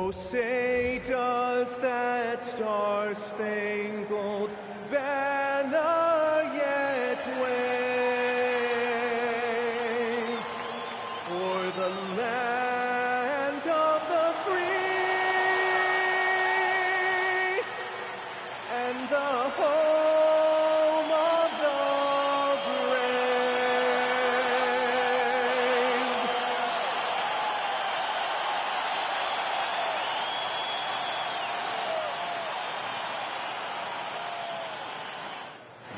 Oh, say does that star-spangled banner yet wave o'er the land of the free and the home of the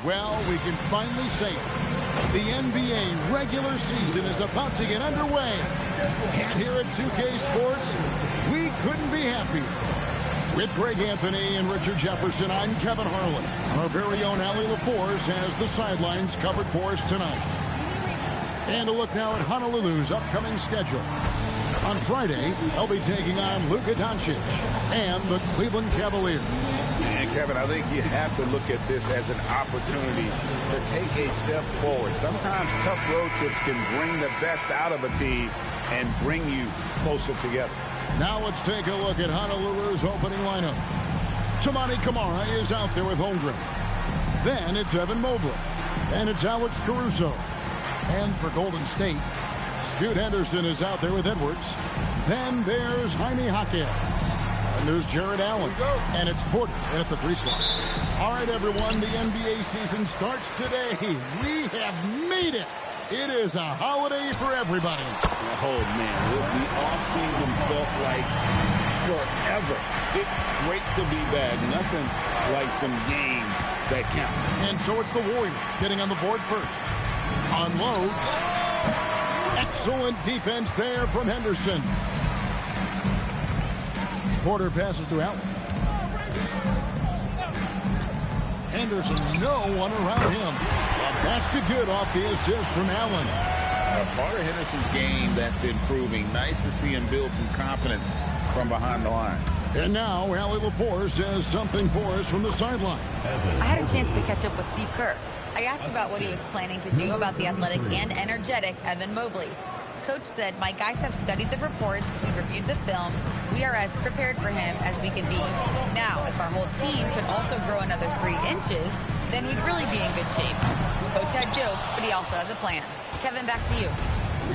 Well, we can finally say it. The NBA regular season is about to get underway. And here at 2K Sports, we couldn't be happier. With Greg Anthony and Richard Jefferson, I'm Kevin Harlan. Our very own Allie LaForce has the sidelines covered for us tonight. And a look now at Honolulu's upcoming schedule. On Friday, they'll be taking on Luka Doncic and the Cleveland Cavaliers. And Kevin, I think you have to look at this as an opportunity to take a step forward. Sometimes tough road trips can bring the best out of a team and bring you closer together. Now let's take a look at Honolulu's opening lineup. Toumani Camara is out there with Holmgren. Then it's Evan Mobley. And it's Alex Caruso. And for Golden State, Scoot Henderson is out there with Edwards. Then there's Jaime Jaquez. And there's Jared Allen. And it's Porter at the 3 slot. All right, everyone, the NBA season starts today. We have made it. It is a holiday for everybody. Oh, man, the offseason felt like forever. It's great to be back. Nothing like some games that count. And so it's the Warriors getting on the board first. Unloads. Excellent defense there from Henderson. Porter passes to Allen. Henderson, no one around him. A basket good off the assist from Allen. Part of Henderson's game that's improving. Nice to see him build some confidence from behind the line. And now, Allie LaForce says something for us from the sideline. I had a chance to catch up with Steve Kerr. I asked about what he was planning to do about the athletic and energetic Evan Mobley. Coach said, my guys have studied the reports, we reviewed the film, we are as prepared for him as we can be. Now, if our whole team could also grow another 3 inches, then we'd really be in good shape. Coach had jokes, but he also has a plan. Kevin, back to you.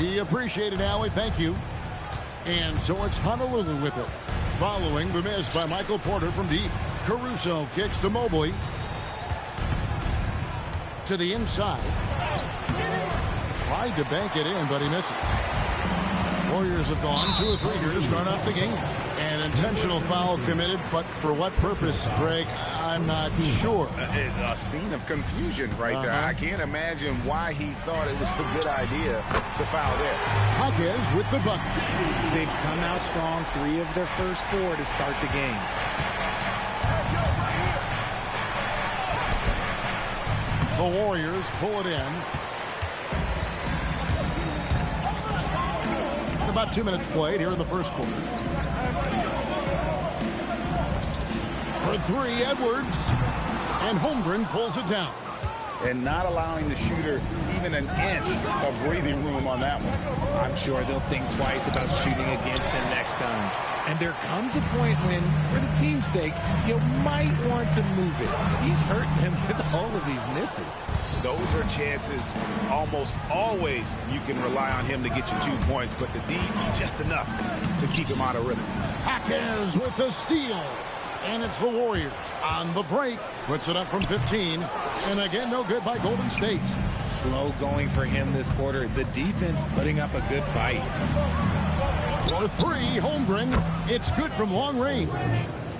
We appreciate it, Allie. Thank you. And so it's Honolulu with it. Following the miss by Michael Porter from deep. Caruso kicks to Mobley. To the inside. Tried to bank it in, but he misses. Warriors have gone 2 of 3 here to start off the game. An intentional foul committed, but for what purpose, Greg? I'm not sure. A scene of confusion right there. I can't imagine why he thought it was a good idea to foul there. Jaquez with the bucket. They've come out strong, 3 of their first 4 to start the game. The Warriors pull it in. About 2 minutes played here in the first quarter. For 3, Edwards. And Holmgren pulls it down. And not allowing the shooter even an inch of breathing room on that one. I'm sure they'll think twice about shooting against him next time. And there comes a point when, for the team's sake, you might want to move it. He's hurting them with all of these misses. Those are chances almost always you can rely on him to get you 2 points, but the D, just enough to keep him out of rhythm. Jaquez with the steal. And it's the Warriors on the break. Puts it up from 15. And again, no good by Golden State. Slow going for him this quarter. The defense putting up a good fight. For 3, Holmgren. It's good from long range.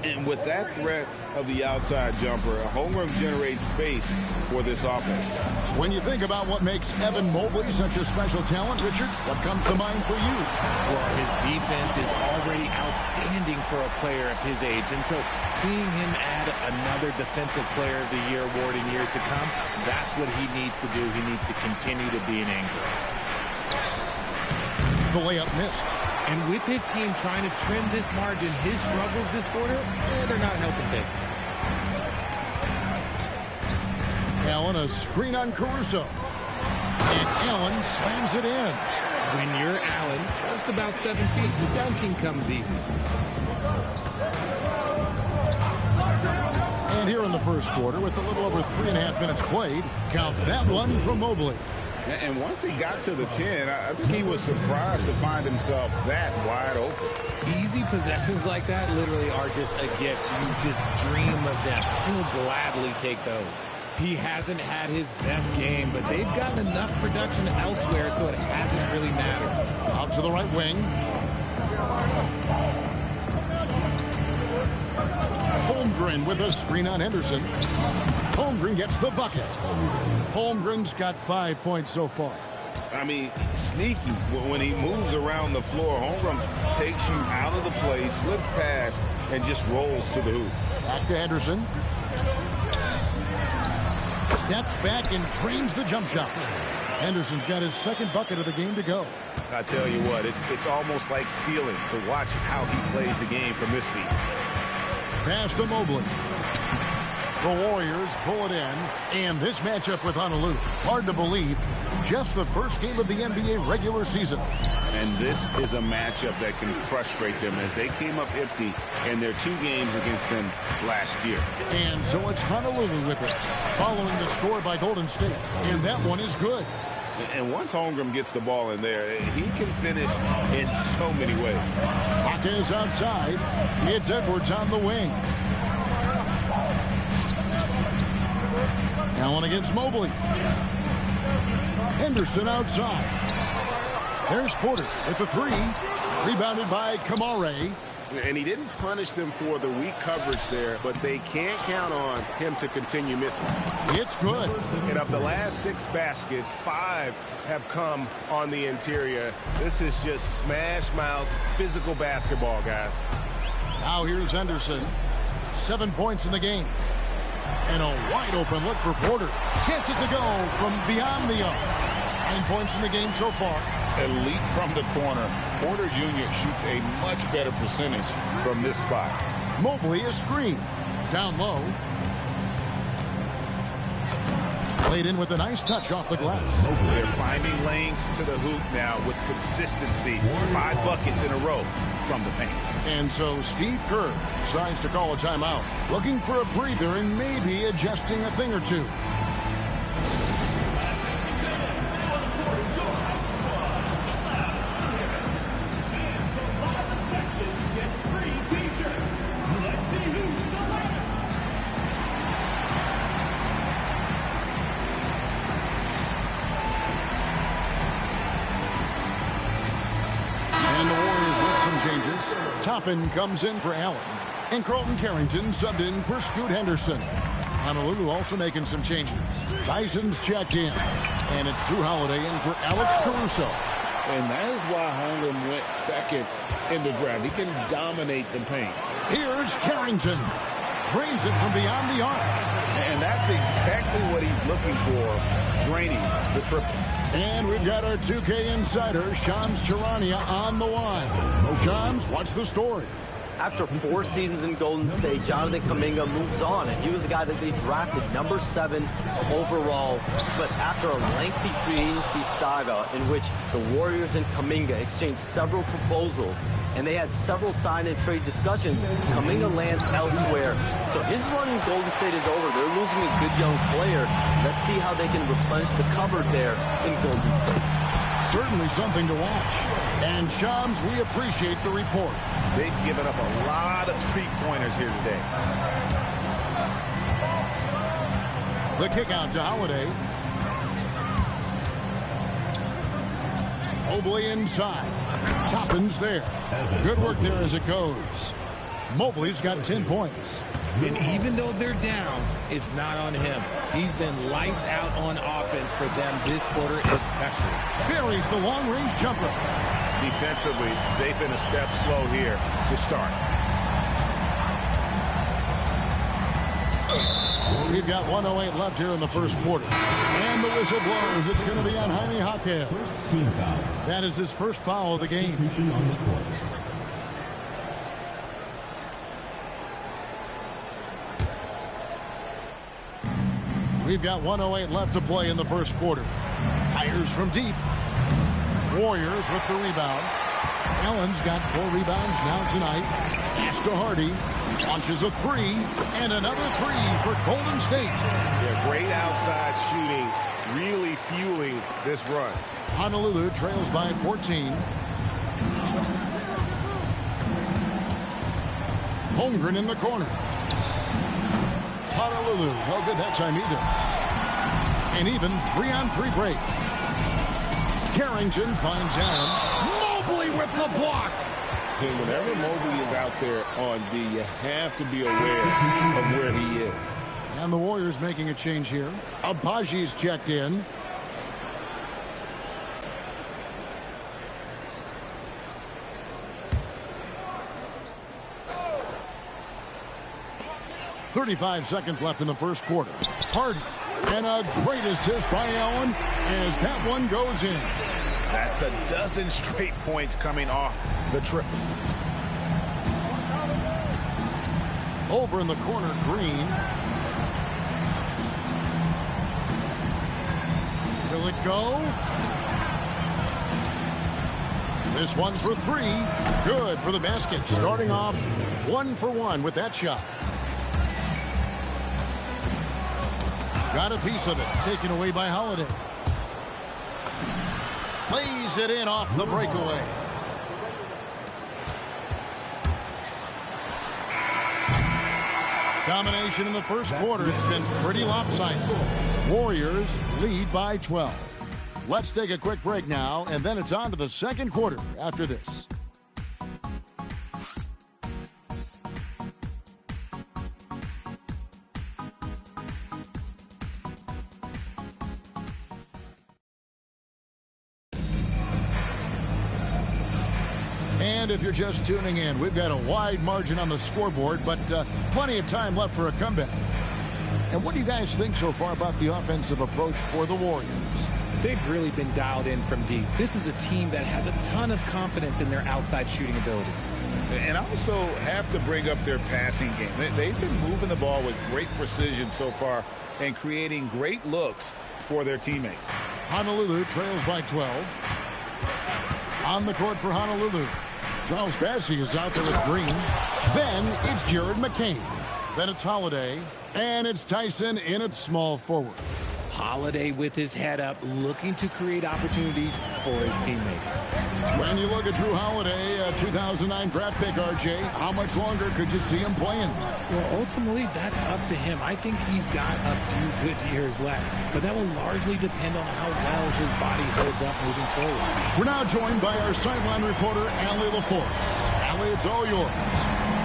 And with that threat of the outside jumper, Holmgren generates space for this offense. When you think about what makes Evan Mobley such a special talent, Richard, what comes to mind for you? Well, his defense is already outstanding for a player of his age. And so seeing him add another Defensive Player of the Year award in years to come, that's what he needs to do. He needs to continue to be an anchor. The layup missed. And with his team trying to trim this margin, his struggles this quarter, they're not helping things. Allen, a screen on Caruso. And Allen slams it in. When you're Allen, just about 7 feet, the dunking comes easy. And here in the first quarter, with a little over 3.5 minutes played, count that one from Mobley. And once he got to the 10, I think he was surprised to find himself that wide open. Easy possessions like that literally are just a gift. You just dream of them. He'll gladly take those. He hasn't had his best game, but they've gotten enough production elsewhere, so it hasn't really mattered. Out to the right wing. Holmgren with a screen on Henderson. Holmgren gets the bucket. Holmgren's got 5 points so far. I mean, sneaky. When he moves around the floor, Holmgren takes you out of the play, slips past, and just rolls to the hoop. Back to Henderson. Steps back and frames the jump shot. Henderson's got his second bucket of the game to go. I tell you what, it's almost like stealing to watch how he plays the game from this seat. Pass to Mobley. The Warriors pull it in, and this matchup with Honolulu, hard to believe, just the first game of the NBA regular season. And this is a matchup that can frustrate them as they came up empty in their 2 games against them last year. And so it's Honolulu with it, following the score by Golden State, and that one is good. And once Holmgren gets the ball in there, he can finish in so many ways. Hawkins outside. It's Edwards on the wing. Allen against Mobley. Henderson outside. There's Porter with the 3. Rebounded by Kamare. And he didn't punish them for the weak coverage there, but they can't count on him to continue missing. It's good. And of the last 6 baskets, 5 have come on the interior. This is just smash mouth physical basketball, guys. Now here's Henderson. 7 points in the game. And a wide open look for Porter. Gets it to go from beyond the arc. 9 points in the game so far. Elite from the corner. Porter Jr. shoots a much better percentage from this spot. Mobley is screened. Down low. Played in with a nice touch off the glass. They're finding lanes to the hoop now with consistency. 5 buckets in a row from the paint. And so Steve Kerr decides to call a timeout. Looking for a breather and maybe adjusting a thing or two. Toppin comes in for Allen. And Carlton Carrington subbed in for Scoot Henderson. Honolulu also making some changes. Tyson's checked in. And it's Drew Holiday in for Alex Caruso. And that is why Holmgren went second in the draft. He can dominate the paint. Here's Carrington. Drains it from beyond the arc. And that's exactly what he's looking for, draining the triple. And we've got our 2K insider, Shams Charania, on the line. Shams, what's the story? After 4 seasons in Golden State, Jonathan Kuminga moves on, and he was a guy that they drafted number 7 overall. But after a lengthy free agency saga in which the Warriors and Kuminga exchanged several proposals, and they had several sign and trade discussions, Kuminga lands elsewhere. So his run in Golden State is over. They're losing a good young player. Let's see how they can replenish the cupboard there in Golden State. Certainly something to watch. And Shams, we appreciate the report. They've given up a lot of three-pointers here today. The kick out to Holiday. Mobley inside. Toppin's there. Good work there as it goes. Mobley's got 10 points. And even though they're down, it's not on him. He's been lights out on offense for them this quarter especially. Buries the long-range jumper. Defensively, they've been a step slow here to start. We've got 1:08 left here in the first quarter. And the whistle blows. It's going to be on Jaime Jaquez. That is his first foul of the game. We've got 1:08 left to play in the first quarter. Fires from deep. Warriors with the rebound. Allen's got 4 rebounds now tonight. Pass to Hardy. Launches a 3. And another 3 for Golden State. Yeah, great outside shooting. Really fueling this run. Honolulu trails by 14. Holmgren in the corner. Honolulu, no good that time either. An even 3-on-3 break. Carrington finds Allen. Mobley with the block. And whenever Mobley is out there on D, you have to be aware of where he is. And the Warriors making a change here. Abaji's checked in. .35 seconds left in the first quarter. Hardy. And a great assist by Allen as that one goes in. That's a dozen straight points coming off the triple. Over in the corner, Green. Will it go? This one for 3. Good for the basket. Starting off 1 for 1 with that shot. Got a piece of it. Taken away by Holiday. Lays it in off the breakaway. Domination in the first quarter. It's been pretty lopsided. Warriors lead by 12. Let's take a quick break now, and then it's on to the second quarter after this. And if you're just tuning in, we've got a wide margin on the scoreboard, but plenty of time left for a comeback. And what do you guys think so far about the offensive approach for the Warriors? They've really been dialed in from deep. This is a team that has a ton of confidence in their outside shooting ability. And also have to bring up their passing game. They've been moving the ball with great precision so far and creating great looks for their teammates. Honolulu trails by 12. On the court for Honolulu. Charles Bassey is out there with Green. Then it's Jared McCain. Then it's Holiday. And it's Tyson in at small forward. Holiday with his head up, looking to create opportunities for his teammates. When you look at Drew Holiday, a 2009 draft pick, RJ, how much longer could you see him playing? Well, ultimately, that's up to him. I think he's got a few good years left, but that will largely depend on how well his body holds up moving forward. We're now joined by our sideline reporter, Allie LaForce. Allie, it's all yours.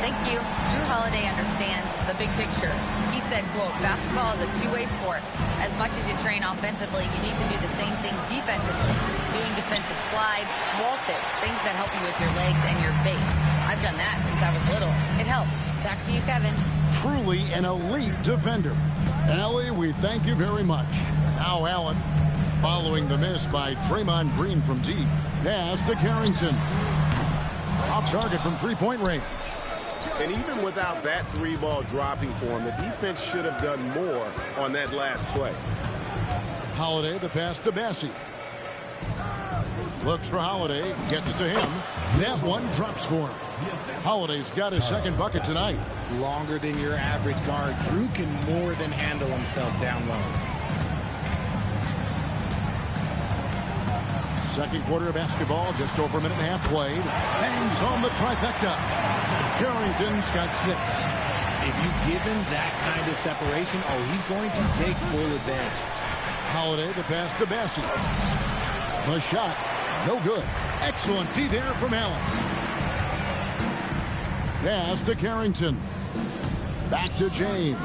Thank you. Drew Holiday understands the big picture. He said, quote, basketball is a two-way sport. As much as you train offensively, you need to do the same thing defensively. Doing defensive slides, wall sits, things that help you with your legs and your base. I've done that since I was little. It helps. Back to you, Kevin. Truly an elite defender. Allie, we thank you very much. Now Allen, following the miss by Draymond Green from deep. Pass to Carrington. Off target from three-point range. And even without that 3-ball dropping for him, the defense should have done more on that last play. Holiday, the pass to Bassey. Looks for Holiday, gets it to him. That one drops for him. Holiday's got his second bucket tonight. Longer than your average guard. Drew can more than handle himself down low. Second quarter of basketball, just over a minute and a half played. Hangs home the trifecta. Carrington's got 6. If you give him that kind of separation, he's going to take full advantage. Holiday, the pass to Bassey. The shot, no good. Excellent D there from Allen. Pass to Carrington. Back to James.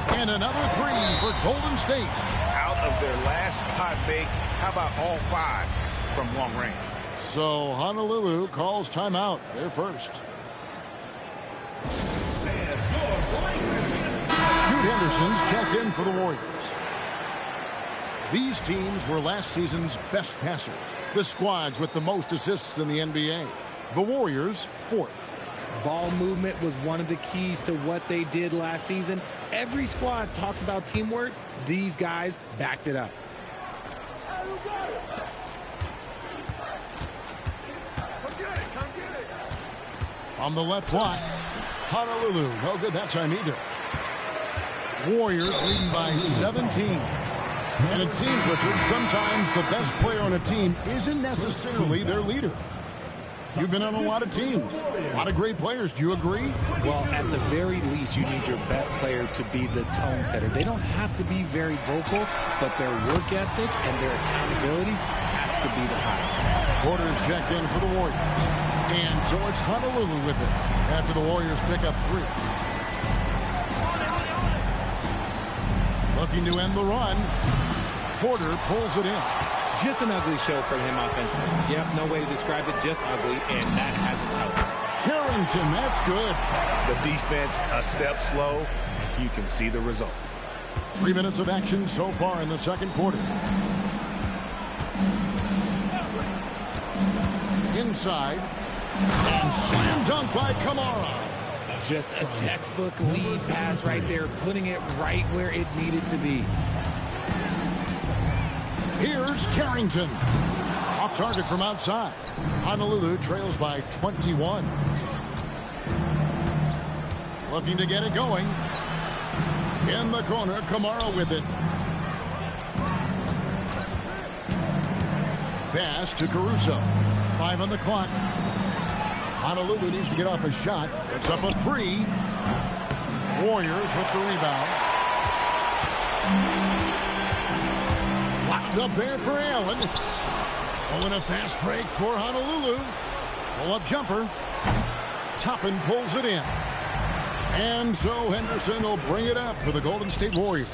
And another 3 for Golden State. Out of their last 5 makes, how about all 5 from long range? So Honolulu calls timeout. They're first. Scoot Henderson's checked in for the Warriors. These teams were last season's best passers. The squads with the most assists in the NBA. The Warriors, 4th. Ball movement was one of the keys to what they did last season. Every squad talks about teamwork. These guys backed it up. On the left block, Honolulu, no good that time either. Warriors leading by 17. And it seems, Richard, sometimes the best player on a team isn't necessarily their leader. You've been on a lot of teams, a lot of great players. Do you agree? Well, at the very least, you need your best player to be the tone setter. They don't have to be very vocal, but their work ethic and their accountability has to be the highest. Porter's checked in for the Warriors. And so it's Honolulu with it after the Warriors pick up 3. Looking to end the run. Porter pulls it in. Just an ugly show from him offensively. Yep, no way to describe it, just ugly, and that hasn't helped. Carrington, that's good. The defense a step slow. You can see the results. 3 minutes of action so far in the second quarter. Inside. And slam dunk by Kamara. Just a textbook lead pass right there, putting it right where it needed to be. Here's Carrington. Off target from outside. Honolulu trails by 21. Looking to get it going. In the corner, Kamara with it. Pass to Caruso. 5 on the clock. Honolulu needs to get off a shot. It's up a 3. Warriors with the rebound. Locked up there for Allen. Oh, and a fast break for Honolulu. Pull-up jumper. Toppin pulls it in. And so Henderson will bring it up for the Golden State Warriors.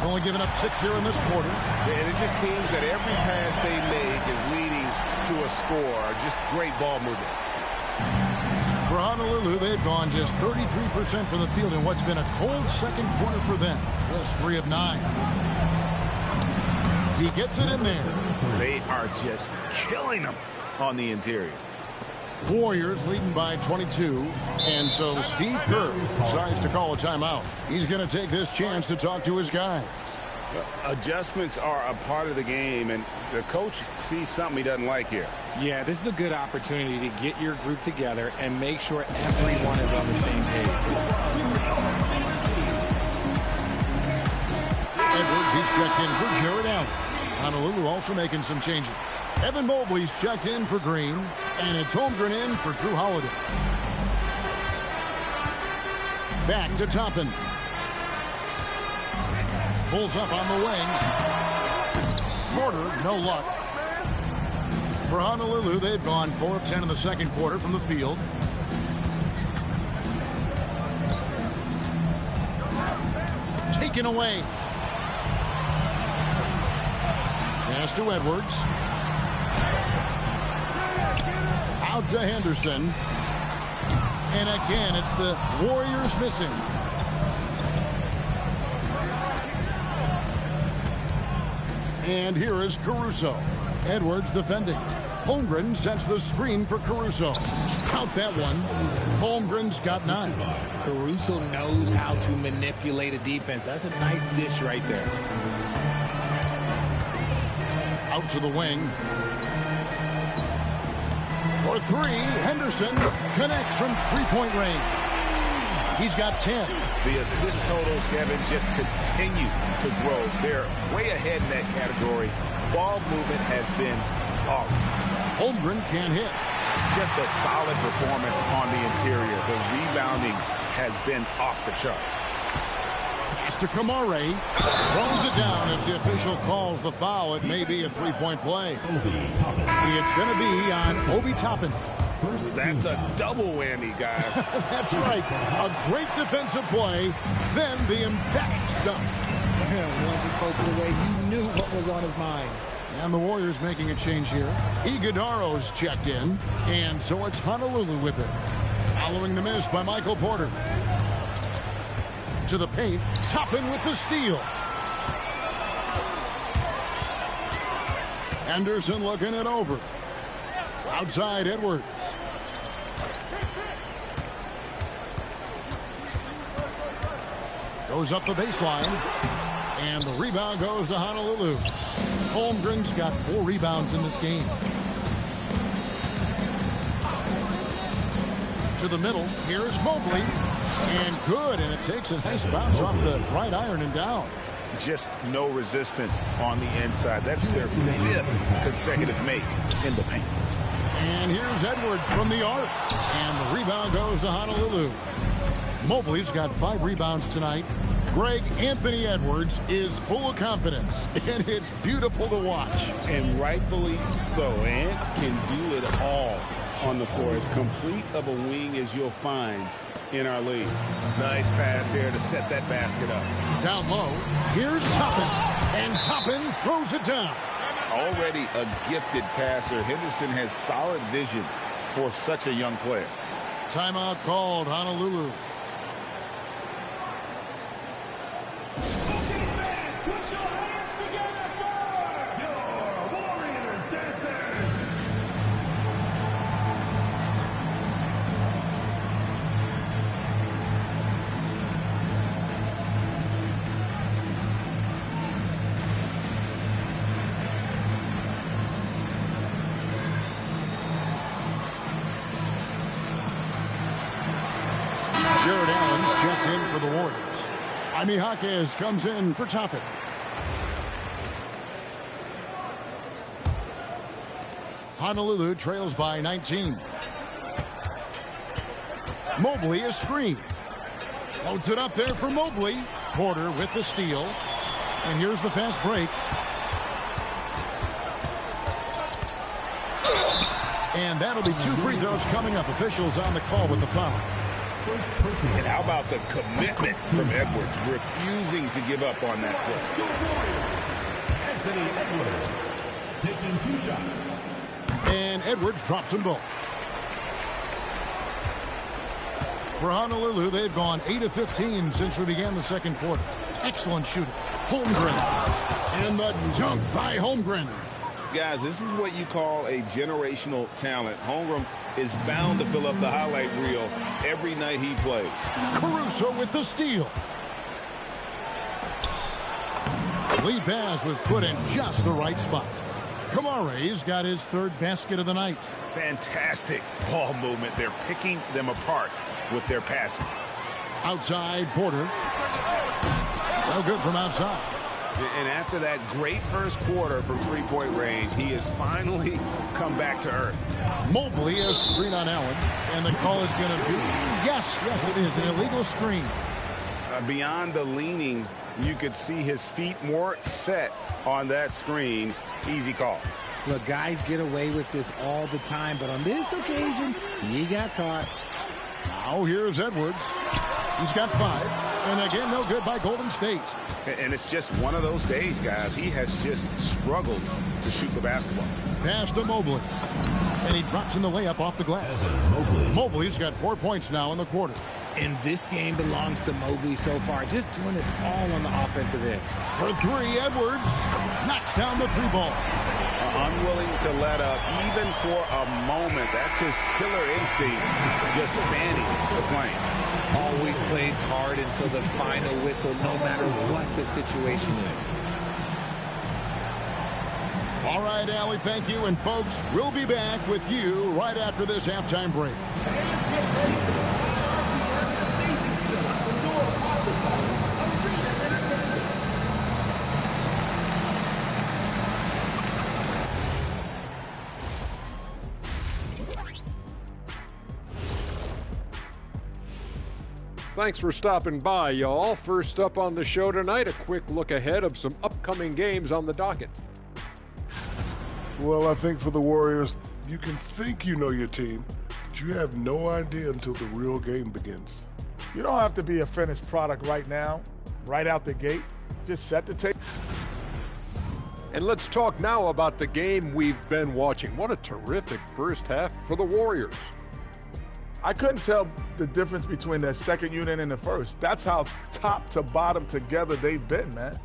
Only giving up 6 here in this quarter. And it just seems that every pass they make is leading to a score. Just great ball movement. For Honolulu, they've gone just 33% from the field in what's been a cold second quarter for them. Just 3 of 9. He gets it in there. They are just killing them on the interior. Warriors leading by 22. And so Steve Kerr decides to call a timeout. He's going to take this chance to talk to his guys. Adjustments are a part of the game, and the coach sees something he doesn't like here. Yeah, this is a good opportunity to get your group together and make sure everyone is on the same page. Edwards, he's checked in for Jared Allen. Honolulu also making some changes. Evan Mobley's checked in for Green, and it's Holmgren in for Drew Holiday. Back to Toppin. Pulls up on the wing. Porter, no luck. For Honolulu, they've gone 4 of 10 in the second quarter from the field. Taken away. Pass to Edwards. Out to Henderson. And again, it's the Warriors missing. And here is Caruso. Edwards defending. Holmgren sets the screen for Caruso. Count that one. Holmgren's got 9. Caruso knows how to manipulate a defense. That's a nice dish right there. Out to the wing. For 3, Henderson connects from 3-point range. He's got 10. The assist totals, Kevin, just continue to grow. They're way ahead in that category. Ball movement has been flawless. Holmgren can't hit. Just a solid performance on the interior. The rebounding has been off the charts. Pass to Kamara. Throws it down. If the official calls the foul, it may be a 3-point play. It's going to be on Obi Toppin. That's a double whammy, guys. That's right. A great defensive play, then the emphatic stuff. Once it poked away, you knew what was on his mind. And the Warriors making a change here. Iguodaro's checked in, and so it's Honolulu with it. Following the miss by Michael Porter. To the paint, Toppin with the steal. Anderson looking it over. Outside Edwards. Goes up the baseline. And the rebound goes to Honolulu. Holmgren's got 4 rebounds in this game. to the middle. Here's Mobley. And good, and it takes a nice bounce off the right iron and down. Just no resistance on the inside. That's their 5th consecutive make in the paint. And here's Edwards from the arc. And the rebound goes to Honolulu. Mobley's got 5 rebounds tonight. Greg Anthony Edwards is full of confidence, and it's beautiful to watch. And rightfully so. Ant can do it all on the floor. As complete of a wing as you'll find in our league. Nice pass here to set that basket up. Down low, here's Toppin, and Toppin throws it down. Already a gifted passer, Henderson has solid vision for such a young player. Timeout called, Honolulu. Jared Allen's checked in for the Warriors. Jaime Jaquez comes in for Toppin. Honolulu trails by 19. Mobley is screened. Loads it up there for Mobley. Porter with the steal. And here's the fast break. And that'll be 2 free throws coming up. Officials on the call with the foul. And how about the commitment from Edwards, refusing to give up on that play. Anthony Edwards taking 2 shots. And Edwards drops them both. For Honolulu, they've gone 8 of 15 since we began the second quarter. Excellent shooting. Holmgren. And the dunk by Holmgren. Guys, this is what you call a generational talent. Holmgren is bound to fill up the highlight reel every night he plays. Caruso with the steal. Lead pass was put in just the right spot. Kamare's got his 3rd basket of the night. Fantastic ball movement. They're picking them apart with their passing. Outside, Porter. No good from outside. And after that great first quarter from 3-point range, he has finally come back to earth. Mobley is screen on Allen, and the call is going to be, yes, it is, an illegal screen. Beyond the leaning, you could see his feet more set on that screen. Easy call. Look, guys get away with this all the time, but on this occasion, he got caught. Now here's Edwards. He's got 5, and again, no good by Golden State. And it's just one of those days, guys. He has just struggled to shoot the basketball. Pass to Mobley. And he drops in the layup off the glass. Mobley's got 4 points now in the quarter. And this game belongs to Mobley so far. Just doing it all on the offensive end. For 3, Edwards knocks down the 3 ball. Unwilling to let up even for a moment. That's his killer instinct, just fanning the flame. Always plays hard until the final whistle, no matter what the situation is. All right, Allie, thank you. And, folks, we'll be back with you right after this halftime break. Thanks for stopping by, y'all. First up on the show tonight, a quick look ahead of some upcoming games on the docket. Well, I think for the Warriors, you can think you know your team, but you have no idea until the real game begins. You don't have to be a finished product right now, right out the gate. Just set the table. And let's talk now about the game we've been watching. What a terrific first half for the Warriors. I couldn't tell the difference between the second unit and the first. That's how top to bottom together they've been, man.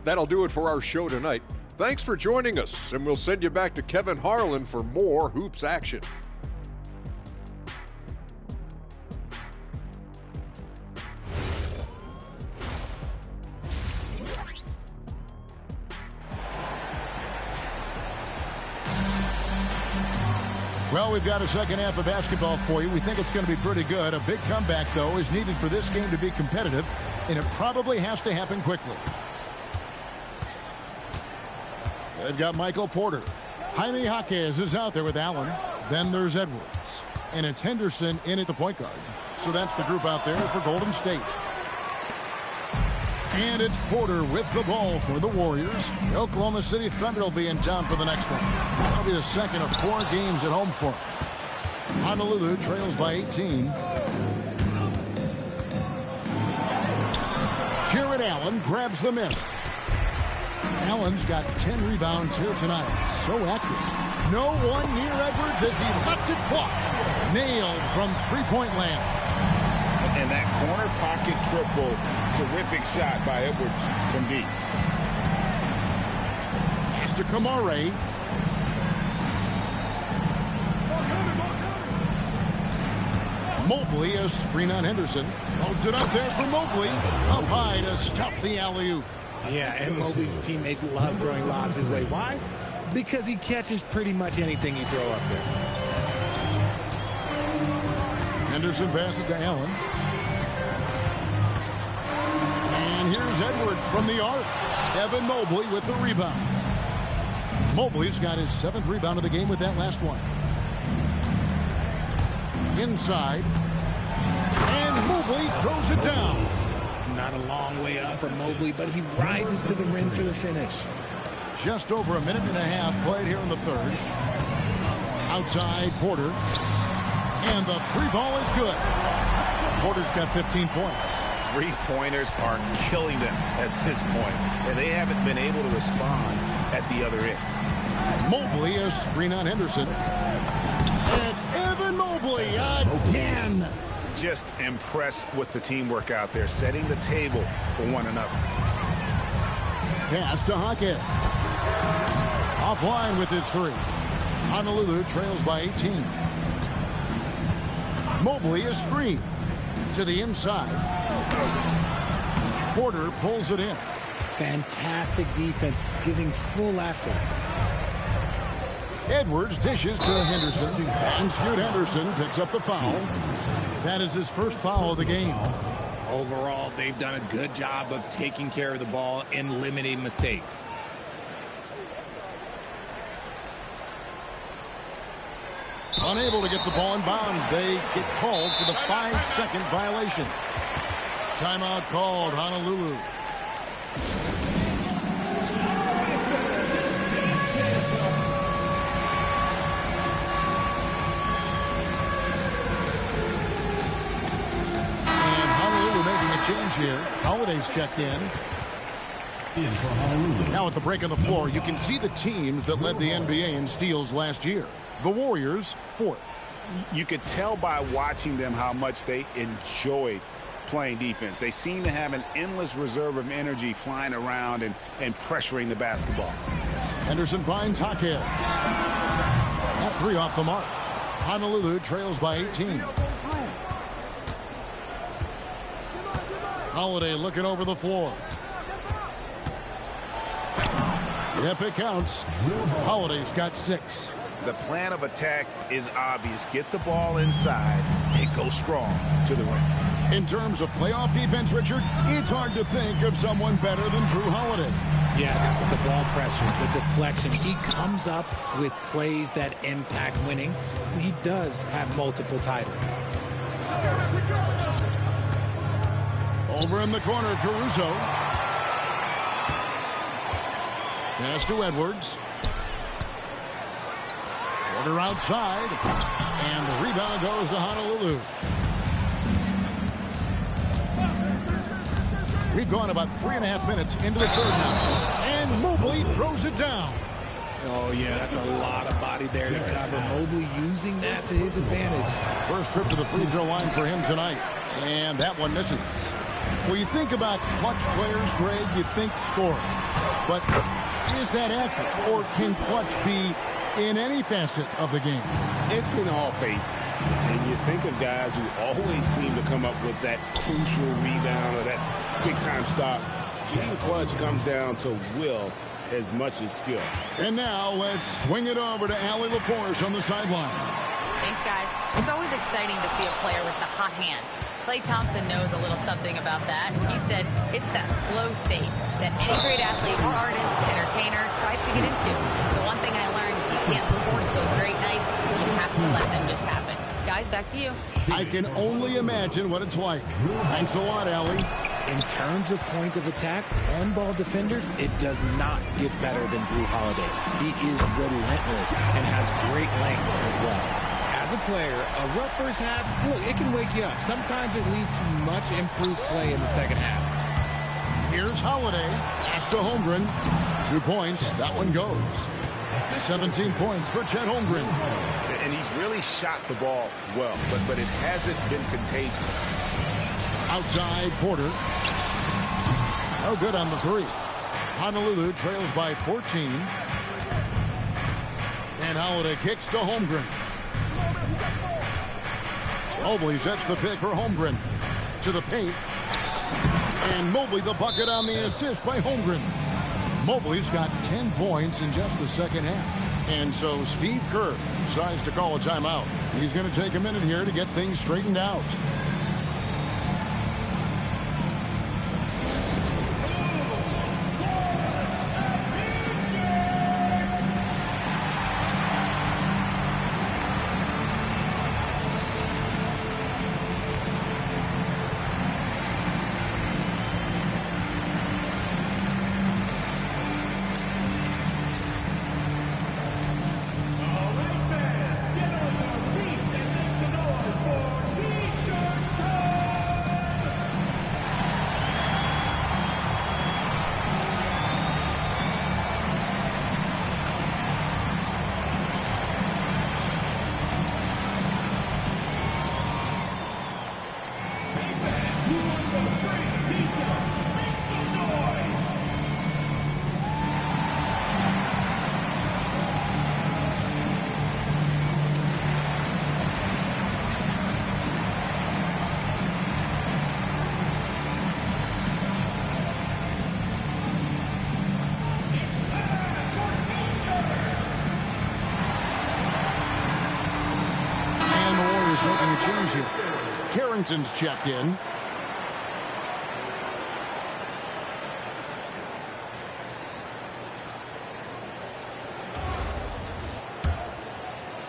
That'll do it for our show tonight. Thanks for joining us, and we'll send you back to Kevin Harlan for more hoops action. Well, we've got a second half of basketball for you. We think it's going to be pretty good. A big comeback, though, is needed for this game to be competitive, and it probably has to happen quickly. They've got Michael Porter. Jaime Jaquez is out there with Allen. Then there's Edwards. And it's Henderson in at the point guard. So that's the group out there for Golden State. And it's Porter with the ball for the Warriors. The Oklahoma City Thunder will be in town for the next one. That'll be the second of 4 games at home for them. Honolulu trails by 18. Jared Allen grabs the miss. Allen's got 10 rebounds here tonight. So active. No one near Edwards as he lets it fly. Nailed from three-point land. And that corner pocket triple, terrific shot by Edwards from deep. Pass to Kamare. Mobley, a screen on Henderson. Holds it up there for Mobley. Up high to stuff the alley-oop. Yeah, and Mobley's teammates love throwing lobs his way. Why? Because he catches pretty much anything you throw up there. Henderson passes to Allen. And here's Edwards from the arc. Evan Mobley with the rebound. Mobley's got his 7th rebound of the game with that last one. Inside. And Mobley throws it down. Not a long way up for Mobley, but he rises to the rim for the finish. Just over a minute and a half played here in the third. Outside Porter. And the 3-ball is good. Porter's got 15 points. 3-pointers are killing them at this point, and they haven't been able to respond at the other end. Mobley, a screen on Henderson. And Evan Mobley again. Just impressed with the teamwork out there, setting the table for one another. Pass to Jaquez. Offline with his 3. Honolulu trails by 18. Mobley a screen to the inside. Porter pulls it in. Fantastic defense, giving full effort. Edwards dishes to Henderson. And Scoot Henderson picks up the foul. That is his first foul of the game. Overall, they've done a good job of taking care of the ball and limiting mistakes. Unable to get the ball in bounds. They get called for the 5-second violation. Timeout called, Honolulu. And Honolulu making a change here. Holiday's checked in. Now at the break on the floor, you can see the teams that led the NBA in steals last year. The Warriors, 4th. You could tell by watching them how much they enjoyed playing defense. They seem to have an endless reserve of energy flying around and pressuring the basketball. Henderson finds Jaquez. That 3 off the mark. Honolulu trails by 18. Holiday looking over the floor. Yep, it counts. Holiday's got 6. The plan of attack is obvious. Get the ball inside and go strong to the rim. In terms of playoff defense, Richard, it's hard to think of someone better than Drew Holiday. Yes, the ball pressure, the deflection. He comes up with plays that impact winning. He does have multiple titles. Over in the corner, Caruso. Pass to Edwards. Porter outside. And the rebound goes to Honolulu. We've gone about 3.5 minutes into the third now. And Mobley throws it down. Oh, yeah, that's a lot of body there to cover. Mobley using that to his advantage. First trip to the free throw line for him tonight. And that one misses. When you think about clutch players, Greg, you think scoring. But is that accurate? Or can clutch be in any facet of the game? It's in all phases. And you think of guys who always seem to come up with that crucial rebound or that big-time stop. Being clutch comes down to will as much as skill. And now let's swing it over to Allie LaForce on the sideline. Thanks, guys. It's always exciting to see a player with the hot hand. Klay Thompson knows a little something about that. He said it's that flow state that any great athlete or artist, entertainer, tries to get into. The one thing I learned is you can't force those great nights. You have to let them just happen. Guys, back to you. I can only imagine what it's like. Thanks a lot, Allie. In terms of point of attack, on-ball defenders, it does not get better than Drew Holiday. He is relentless and has great length as well. As a player, a rough first half, look, it can wake you up. Sometimes it leads to much improved play in the second half. Here's Holiday. Pass to Holmgren. 2 points. That one goes. 17 points for Chet Holmgren. And he's really shot the ball well, but it hasn't been contagious. Outside Porter. No good on the 3. Honolulu trails by 14. And Holiday kicks to Holmgren. Mobley sets the pick for Holmgren. To the paint. And Mobley the bucket on the assist by Holmgren. Mobley's got 10 points in just the second half. And so Steve Kerr decides to call a timeout. He's going to take a minute here to get things straightened out. Carrington's checked in.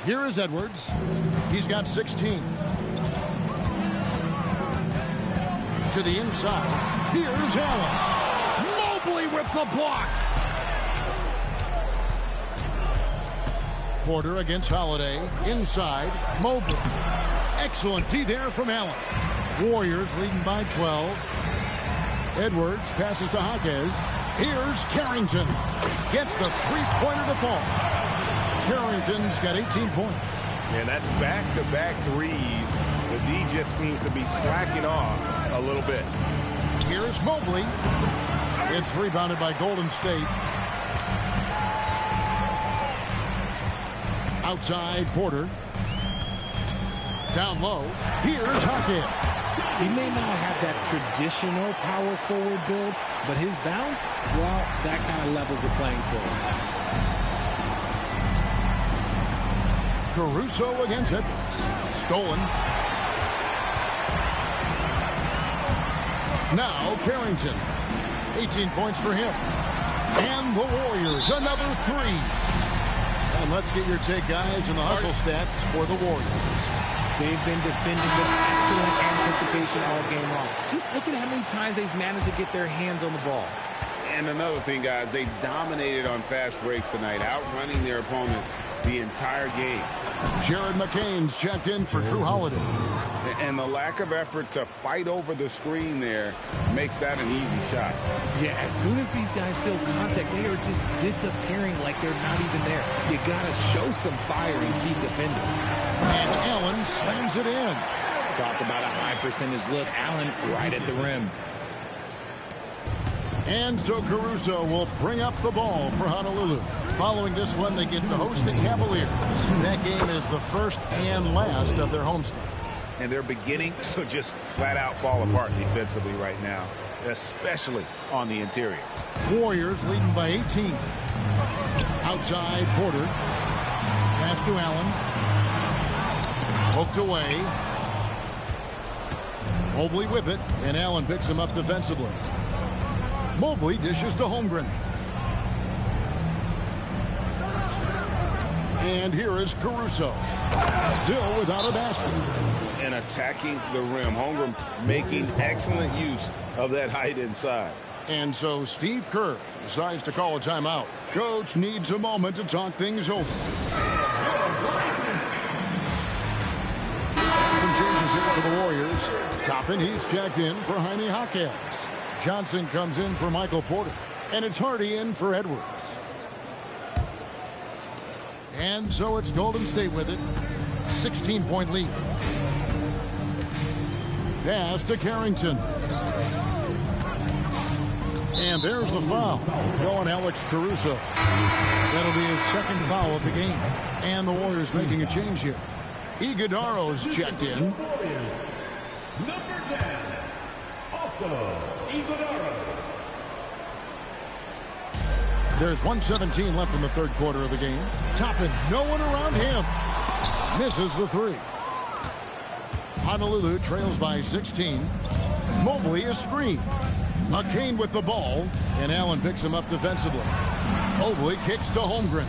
Here is Edwards. He's got 16. To the inside. Here's Allen. Mobley with the block. Porter against Holiday. Inside. Mobley. Excellent D there from Allen. Warriors leading by 12. Edwards passes to Jaquez. Here's Carrington. Gets the three-pointer to fall. Carrington's got 18 points. And that's back-to-back threes. The D just seems to be slacking off a little bit. Here's Mobley. It's rebounded by Golden State. Outside Porter. Down low. Here's Jaquez. He may not have that traditional power forward build, but his bounce, well, that kind of levels the playing field. Caruso against Edwards. Stolen. Now Carrington. 18 points for him. And the Warriors, another 3. And let's get your take, guys, on the hustle stats for the Warriors. They've been defending with excellent anticipation all game long. Just look at how many times they've managed to get their hands on the ball. And another thing, guys, they dominated on fast breaks tonight, outrunning their opponent the entire game. Jared McCain's checked in for Drew Holiday. And the lack of effort to fight over the screen there makes that an easy shot. Yeah, as soon as these guys feel contact, they are just disappearing like they're not even there. You got to show some fire and keep defending. And Allen slams it in. Talk about a high percentage look. Allen right at the rim. And so Caruso will bring up the ball for Honolulu. Following this one, they get to host the Cavaliers. That game is the first and last of their homestand. And they're beginning to just flat out fall apart defensively right now. especially on the interior. Warriors leading by 18. Outside Porter. Pass to Allen. Hooked away. Mobley with it, and Allen picks him up defensively. Mobley dishes to Holmgren. And here is Caruso. Still without a basket. And attacking the rim. Holmgren making excellent use of that height inside. And so Steve Kerr decides to call a timeout. Coach needs a moment to talk things over. Some changes here for the Warriors. Toppin, he's checked in for Jaime Jaquez. Johnson comes in for Michael Porter. And it's Hardy in for Edwards. And so it's Golden State with it. 16-point lead. Pass to Carrington. And there's the foul. Going Alex Caruso. That'll be his second foul of the game. And the Warriors making a change here. Iguodaro's checked in. Number 10, also Iguodaro. There's 1:17 left in the third quarter of the game. Toppin, no one around him. Misses the three. Honolulu trails by 16. Mobley a screen. McCain with the ball, and Allen picks him up defensively. Mobley kicks to Holmgren.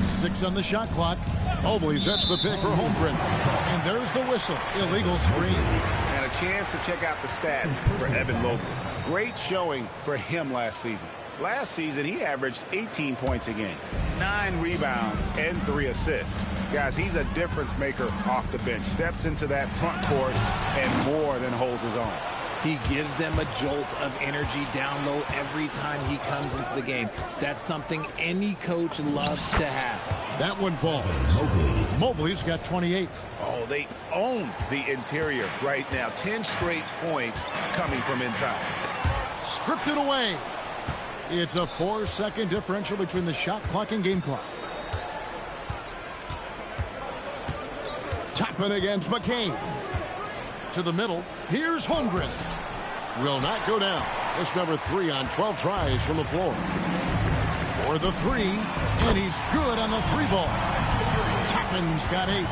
6 on the shot clock. Mobley sets the pick for Holmgren. And there's the whistle. Illegal screen. And a chance to check out the stats for Evan Mobley. Great showing for him last season. Last season, he averaged 18 points a game, 9 rebounds, and 3 assists. Guys, he's a difference maker off the bench. Steps into that front court and more than holds his own. He gives them a jolt of energy down low every time he comes into the game. That's something any coach loves to have. That one falls. Mobley's got 28. Oh, they own the interior right now. 10 straight points coming from inside. Stripped it away. It's a 4-second differential between the shot clock and game clock. Toppin against McCain. To the middle. Here's Holmgren. Will not go down. That's number 3 on 12 tries from the floor. For the 3. And he's good on the 3 ball. Toppin's got 8.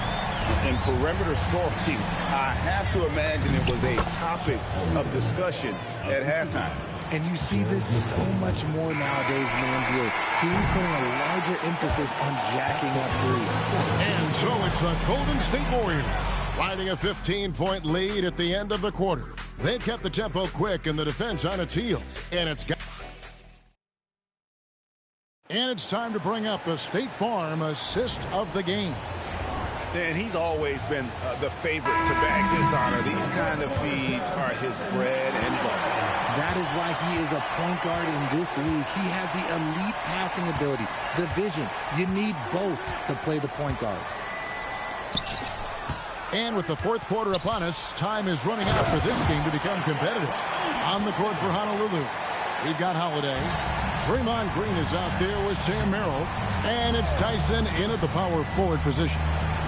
And perimeter scoring, I have to imagine it was a topic of discussion at halftime. And you see this so much more nowadays in the NBA. Teams putting a larger emphasis on jacking up threes. And so it's the Golden State Warriors riding a 15-point lead at the end of the quarter. They've kept the tempo quick and the defense on its heels. And it's time to bring up the State Farm assist of the game. And he's always been the favorite to bag this honor. These kind of feeds are his bread and butter. That is why he is a point guard in this league. He has the elite passing ability, the vision. You need both to play the point guard. And with the fourth quarter upon us, time is running out for this game to become competitive. On the court for Honolulu, we've got Holiday. Draymond Green is out there with Sam Merrill. And it's Tyson in at the power forward position.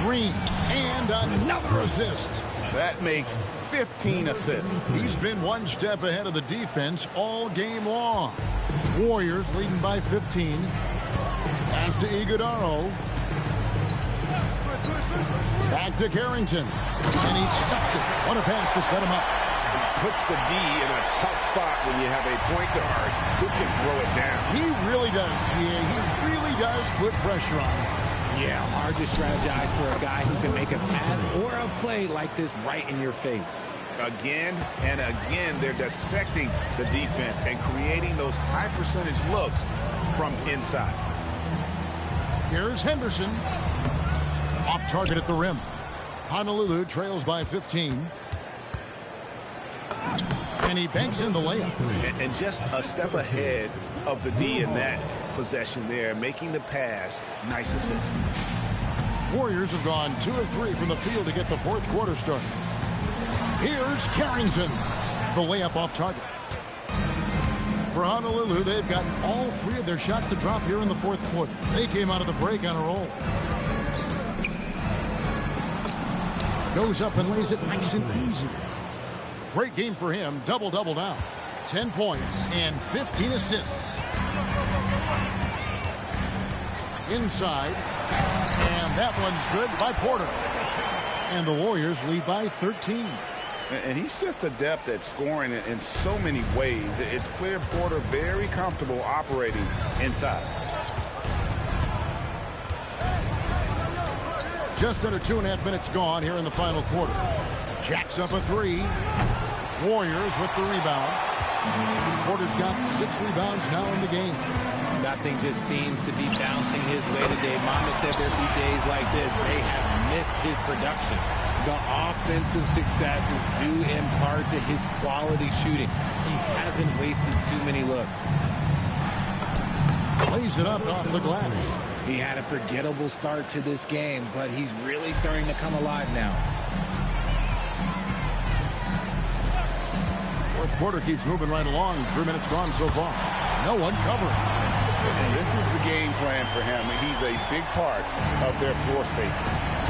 Green, and another assist. That makes 15 assists. He's been one step ahead of the defense all game long. Warriors leading by 15. Pass to Iguodaro. Back to Carrington. And he stuffs it. What a pass to set him up. Puts the D in a tough spot when you have a point guard who can throw it down. He really does, GA. He really does put pressure on him. Yeah, hard to strategize for a guy who can make a pass or a play like this right in your face. Again and again, they're dissecting the defense and creating those high percentage looks from inside. Here's Henderson. Off target at the rim. Honolulu trails by 15. And he banks in the layup. And just a step ahead of the D in that possession there, making the pass. Nice assist. Warriors have gone 2 of 3 from the field to get the fourth quarter started. Here's Carrington. The layup off target. For Honolulu, they've gotten all 3 of their shots to drop here in the fourth quarter. They came out of the break on a roll. Goes up and lays it nice and easy. Great game for him. Double-double now. 10 points and 15 assists. Inside. And that one's good by Porter. And the Warriors lead by 13. And he's just adept at scoring in so many ways. It's clear Porter very comfortable operating inside. Just under 2.5 minutes gone here in the final quarter. Jacks up a three. Warriors with the rebound. Porter's got 6 rebounds now in the game. Nothing just seems to be bouncing his way today. Mama said there'd be days like this. They have missed his production. The offensive success is due in part to his quality shooting. He hasn't wasted too many looks. Plays it up off the glass. He had a forgettable start to this game, but he's really starting to come alive now. Fourth quarter keeps moving right along. 3 minutes gone so far. No one covering. And this is the game plan for him. He's a big part of their floor spacing.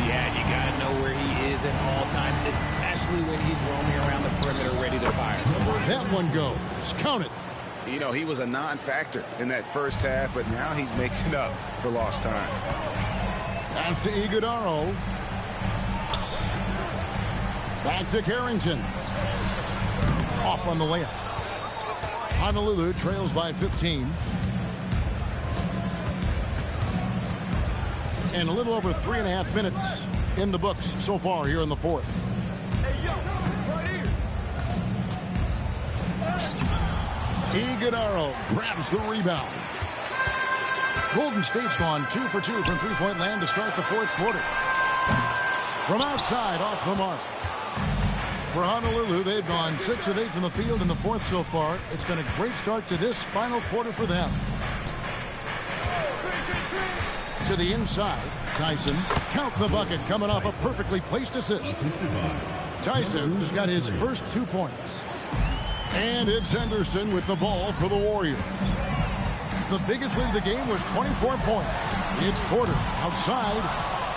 Yeah, you got to know where he is at all times, especially when he's roaming around the perimeter ready to fire. That one goes. Count it. You know, he was a non-factor in that first half, but now he's making up for lost time. Pass to Iguodaro. Back to Carrington. Off on the layup. Honolulu trails by 15. And a little over 3.5 minutes in the books so far here in the fourth. Iguodaro grabs the rebound. Golden State's gone 2 for 2 from three-point land to start the fourth quarter. From outside, off the mark. For Honolulu, they've gone 6 of 8 from the field in the fourth so far. It's been a great start to this final quarter for them. To the inside, Tyson. Count the bucket coming off a perfectly placed assist. Tyson's got his first 2 points. And it's Henderson with the ball for the Warriors. The biggest lead of the game was 24 points. It's Porter outside.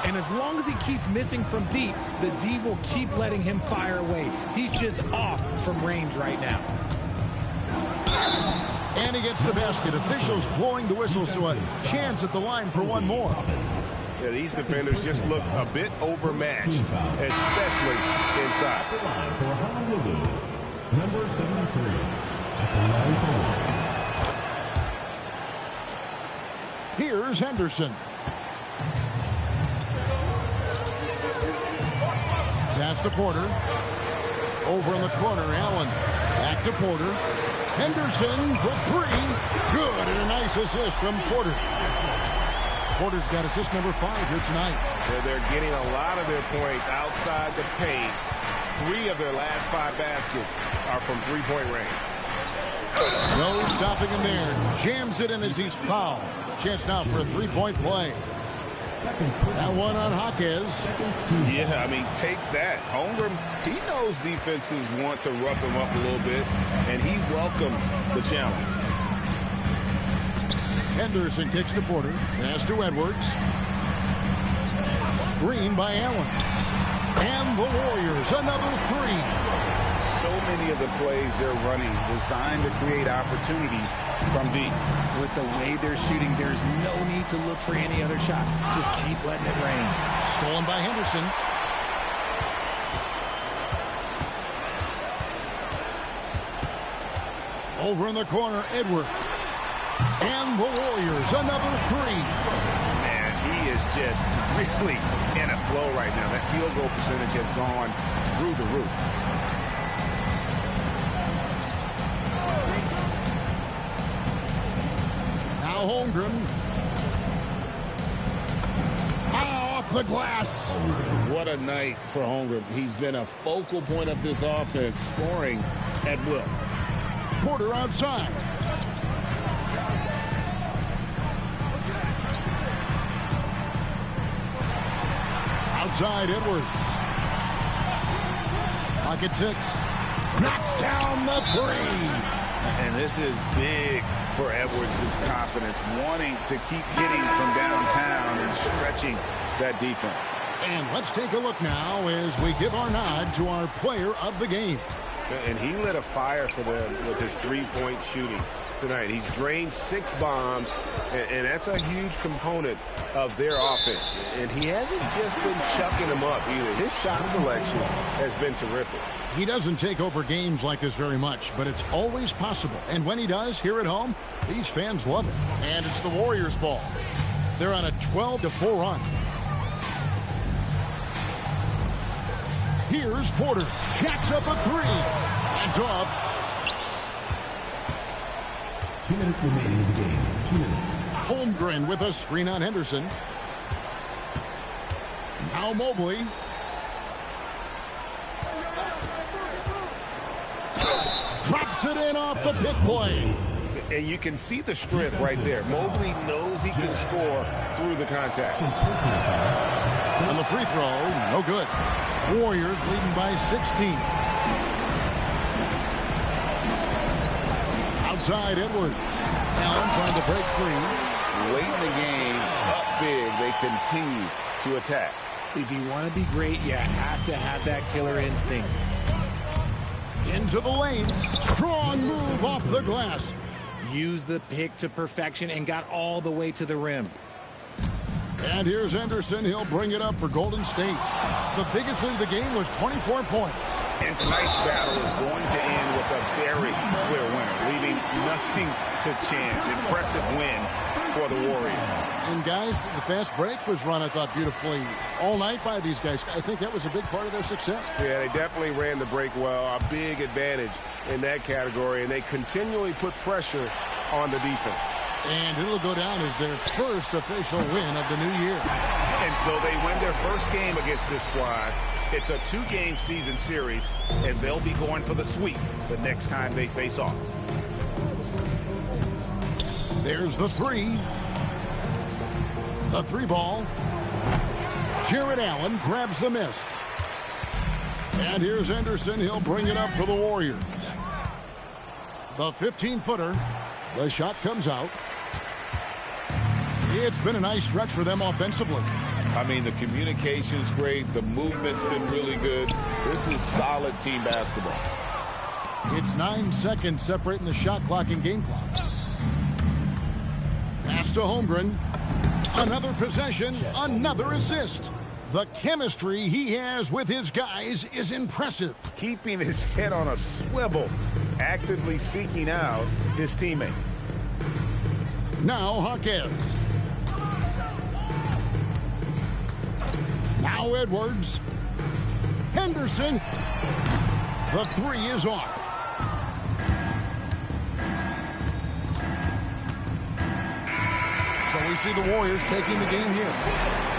And as long as he keeps missing from deep, the D will keep letting him fire away. He's just off from range right now. And he gets the basket. Officials blowing the whistle, so a chance at the line for one more. Yeah, these defenders just look a bit overmatched, especially inside. For Honolulu, number 73, at the line forward. Here's Henderson. Pass to Porter. Over in the corner, Allen. Back to Porter. Henderson for 3. Good, and a nice assist from Porter. Porter's got assist number 5 here tonight. They're getting a lot of their points outside the paint. 3 of their last 5 baskets are from three-point range. No stopping him there. Jams it in as he's fouled. Chance now for a three-point play. That one on Jaquez. Yeah, I mean, take that. Holmgren, he knows defenses want to rough him up a little bit, and he welcomes the challenge. Henderson kicks to Porter. Pass to Edwards. Screen by Allen. And the Warriors, another 3. So many of the plays they're running designed to create opportunities from deep. With the way they're shooting, there's no need to look for any other shot. Just keep letting it rain. Stolen by Henderson. Over in the corner, Edwards. And the Warriors, another 3. Man, he is just really in a flow right now. That field goal percentage has gone through the roof. Now Holmgren. Off the glass. What a night for Holmgren. He's been a focal point of this offense, scoring at will. Porter outside. Outside, Edwards. Pocket 6. Knocks down the 3. And this is big for Edwards' confidence, wanting to keep hitting from downtown and stretching that defense. And let's take a look now as we give our nod to our player of the game. And he lit a fire for them with his three-point shooting tonight. He's drained 6 bombs, and that's a huge component of their offense. And he hasn't just been chucking them up either. His shot selection has been terrific. He doesn't take over games like this very much, but it's always possible. And when he does, here at home, these fans love it. And it's the Warriors' ball. They're on a 12-4 run. Here's Porter. Jacks up a 3. Hands off. 2 minutes remaining in the game. 2 minutes. Holmgren with a screen on Henderson. Now Mobley. Drops it in off the pick play. And you can see the strength right there. Mobley knows he can score through the contact. On the free throw, no good. Warriors leading by 16. Outside Edwards. Allen trying to break free. Late in the game, up big, they continue to attack. If you want to be great, you have to have that killer instinct. Into the lane. Strong move off the glass. Use the pick to perfection and got all the way to the rim. And here's Henderson. He'll bring it up for Golden State. The biggest lead of the game was 24 points. And tonight's battle is going to end with a very clear winner, leaving nothing to chance. Impressive win for the Warriors. And guys, the fast break was run, I thought, beautifully all night by these guys. I think that was a big part of their success. Yeah, they definitely ran the break well. A big advantage in that category, and they continually put pressure on the defense. And it'll go down as their first official win of the new year. And so they win their first game against this squad. It's a 2-game season series, and they'll be going for the sweep the next time they face off. There's the 3. The 3 ball. Jared Allen grabs the miss. And here's Henderson. He'll bring it up for the Warriors. The 15-footer. The shot comes out. It's been a nice stretch for them offensively. I mean, the communication's great. The movement's been really good. This is solid team basketball. It's 9 seconds separating the shot clock and game clock. Pass to Holmgren. Another possession, another assist. The chemistry he has with his guys is impressive. Keeping his head on a swivel, actively seeking out his teammate. Now Hawkins. Now Edwards. Henderson. The 3 is off. So we see the Warriors taking the game here.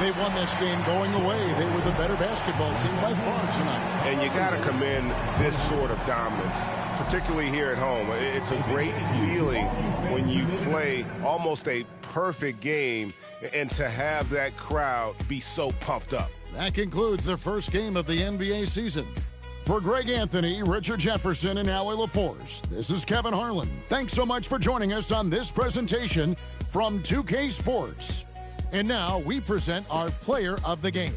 They won this game going away. They were the better basketball team by far tonight. And you got to commend this sort of dominance, particularly here at home. It's a great feeling when you play almost a perfect game and to have that crowd be so pumped up. That concludes the first game of the NBA season. For Greg Anthony, Richard Jefferson, and Allie LaForce, this is Kevin Harlan. Thanks so much for joining us on this presentation from 2K Sports. And now we present our player of the game.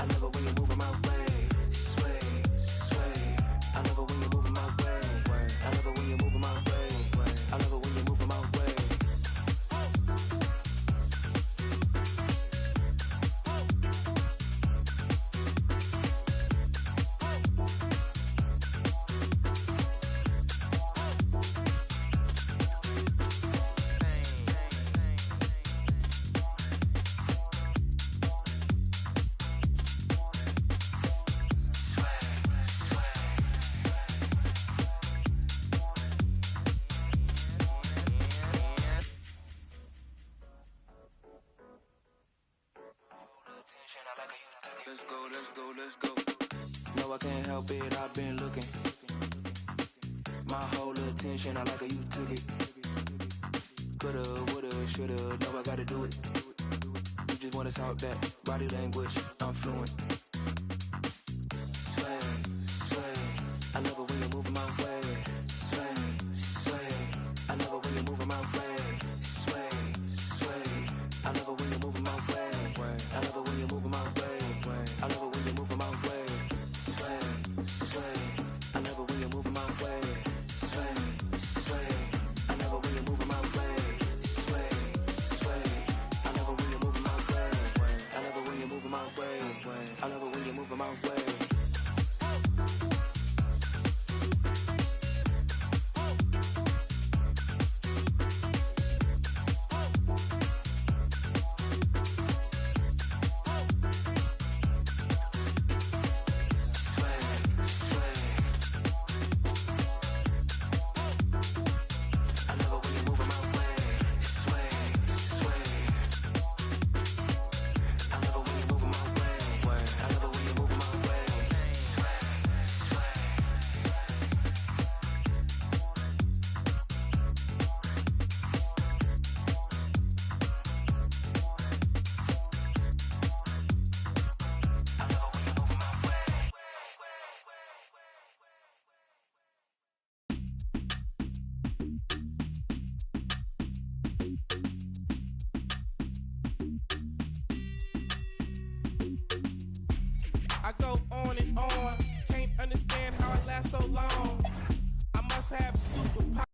love it when you're moving my way. Sway, sway. I love it when you're moving my way. I love it when you're moving my way. I love it when you're moving my way. Let's go, let's go, let's go. No, I can't help it, I've been looking. My whole attention, I like how you took it. Coulda, woulda, shoulda, no, I gotta do it. You just wanna talk that body language, I'm fluent. Sway, sway, I love it when you're moving my way. Sway, sway, I love it when you're moving my way. Sway, sway, I love it when you're moving my way. I love it when you're moving my way. I love it when you're moving my way. Sway, sway, I love it when you're moving my way. Sway, sway, I love it when you're moving my way. Sway, sway, I love it when you're moving my way. I love it when you're moving my way. I love it when you're moving my way. I go on and on, can't understand how I last so long. I must have superpowers.